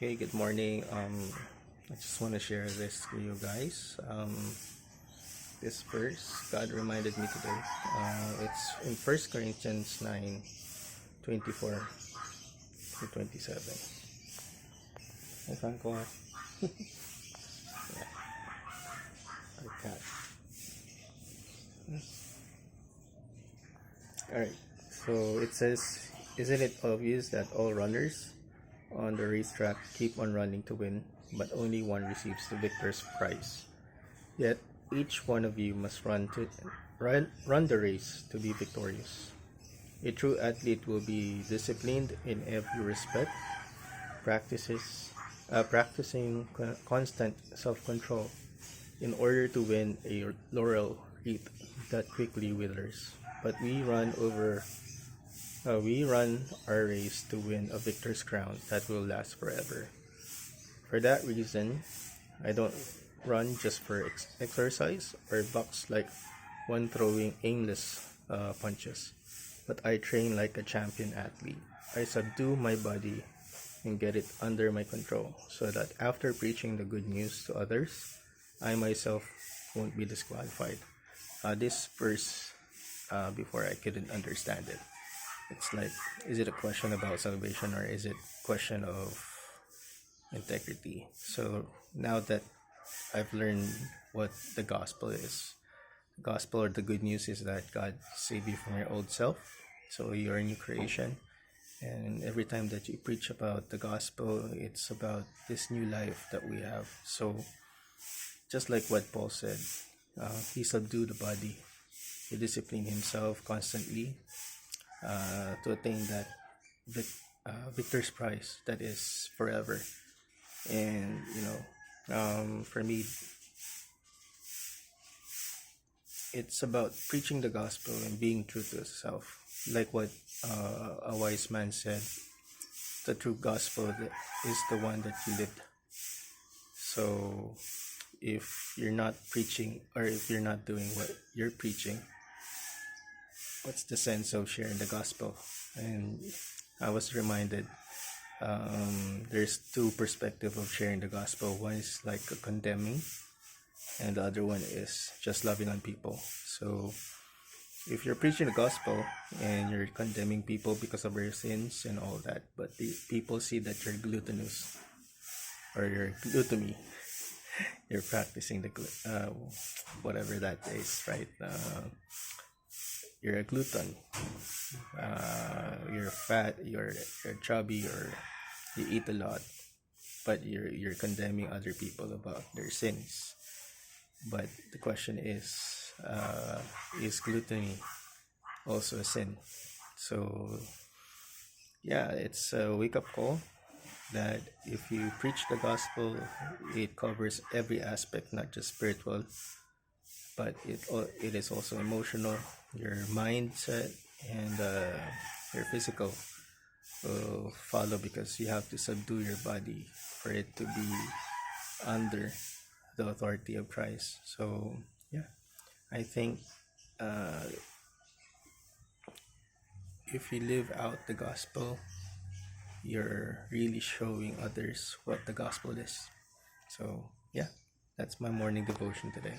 Hey, good morning. I just want to share this with you guys. This verse God reminded me today. It's in First Corinthians 9:24 to 27. Hey, Franco. Yeah, our cat. Alright, so it says, "Isn't it obvious that all runners on the racetrack keep on running to win, but only one receives the victor's prize? Yet each one of you must run the race to be victorious. A true athlete will be disciplined in every respect, practicing constant self-control in order to win a laurel wreath that quickly withers. But we run our race to win a victor's crown that will last forever. For that reason, I don't run just for exercise or box like one throwing aimless punches, but I train like a champion athlete. I subdue my body and get it under my control so that after preaching the good news to others, I myself won't be disqualified." This verse, before I couldn't understand it. It's like, is it a question about salvation or is it a question of integrity? So now that I've learned what the gospel is, the gospel or the good news is that God saved you from your old self, so you're a new creation. And every time that you preach about the gospel, it's about this new life that we have. So just like what Paul said, he subdued the body, he disciplined himself constantly to attain that victor's prize that is forever. And for me, it's about preaching the gospel and being true to self, like what a wise man said: the true gospel is the one that you lived. So if you're not preaching, or if you're not doing what you're preaching, what's the sense of sharing the gospel? And I was reminded, there's two perspectives of sharing the gospel. One is like a condemning, and the other one is just loving on people. So if you're preaching the gospel and you're condemning people because of their sins and all that, but the people see that you're gluttonous or you're gluttony, you're practicing the whatever that is, right? You're a glutton, you're fat, you're chubby, or you eat a lot, but you're condemning other people about their sins. But the question is gluttony also a sin? So yeah, it's a wake-up call that if you preach the gospel, it covers every aspect, not just spiritual, but it is also emotional. Your mindset and your physical will follow, because you have to subdue your body for it to be under the authority of Christ. So yeah, I think if you live out the gospel, you're really showing others what the gospel is. So yeah, that's my morning devotion today.